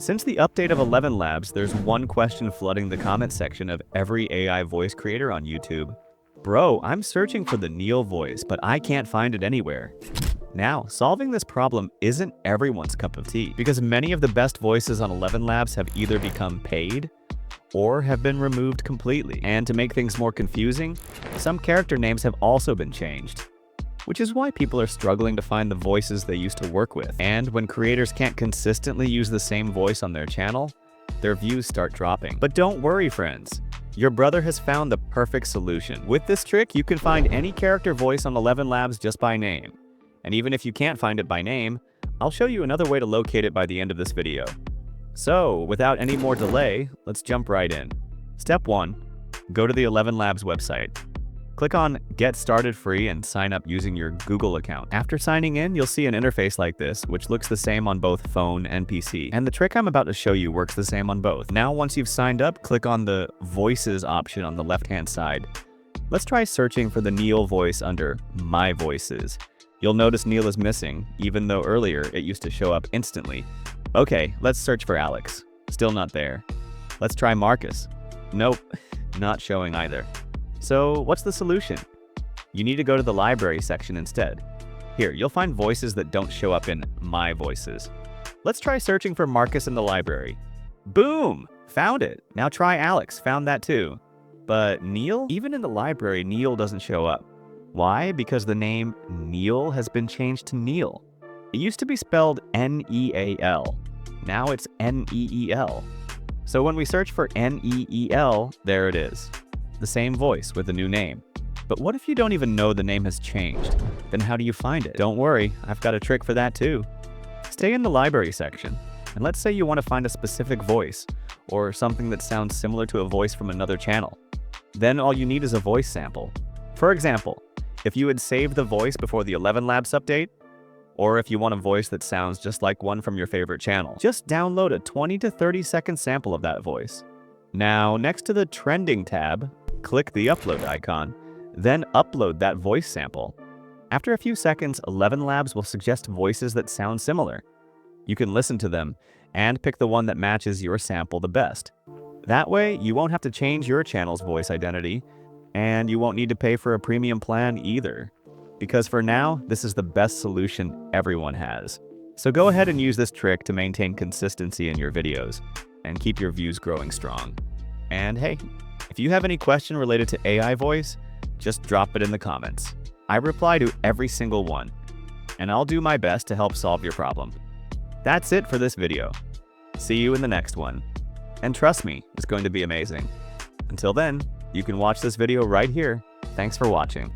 Since the update of Elevenlabs, there's one question flooding the comment section of every AI voice creator on YouTube. Bro, I'm searching for the Neal voice, but I can't find it anywhere. Now, solving this problem isn't everyone's cup of tea, because many of the best voices on Elevenlabs have either become paid or have been removed completely. And to make things more confusing, some character names have also been changed, which is why people are struggling to find the voices they used to work with. And when creators can't consistently use the same voice on their channel, their views start dropping. But don't worry, friends. Your brother has found the perfect solution. With this trick, you can find any character voice on Elevenlabs just by name. And even if you can't find it by name, I'll show you another way to locate it by the end of this video. So, without any more delay, let's jump right in. Step 1. Go to the Elevenlabs website. Click on Get Started Free and sign up using your Google account. After signing in, you'll see an interface like this, which looks the same on both phone and PC. And the trick I'm about to show you works the same on both. Now, once you've signed up, click on the Voices option on the left-hand side. Let's try searching for the Neal voice under My Voices. You'll notice Neal is missing, even though earlier it used to show up instantly. Okay, let's search for Alex. Still not there. Let's try Marcus. Nope, not showing either. So what's the solution? You need to go to the library section instead. Here, you'll find voices that don't show up in My Voices. Let's try searching for Marcus in the library. Boom! Found it. Now try Alex. Found that too. But Neal? Even in the library, Neal doesn't show up. Why? Because the name Neal has been changed to Neal. It used to be spelled N-E-A-L. Now it's N-E-E-L. So when we search for N-E-E-L, there it is. The same voice with a new name. But what if you don't even know the name has changed? Then how do you find it? Don't worry, I've got a trick for that too. Stay in the library section, and let's say you want to find a specific voice, or something that sounds similar to a voice from another channel. Then all you need is a voice sample. For example, if you had saved the voice before the Elevenlabs update, or if you want a voice that sounds just like one from your favorite channel, just download a 20 to 30 second sample of that voice. Now, next to the Trending tab, click the upload icon, then upload that voice sample. After a few seconds, Elevenlabs will suggest voices that sound similar. You can listen to them and pick the one that matches your sample the best. That way, you won't have to change your channel's voice identity, and you won't need to pay for a premium plan either. Because for now, this is the best solution everyone has. So go ahead and use this trick to maintain consistency in your videos and keep your views growing strong. And hey, if you have any question related to AI voice, just drop it in the comments. I reply to every single one, and I'll do my best to help solve your problem. That's it for this video. See you in the next one. And trust me, it's going to be amazing. Until then, you can watch this video right here. Thanks for watching.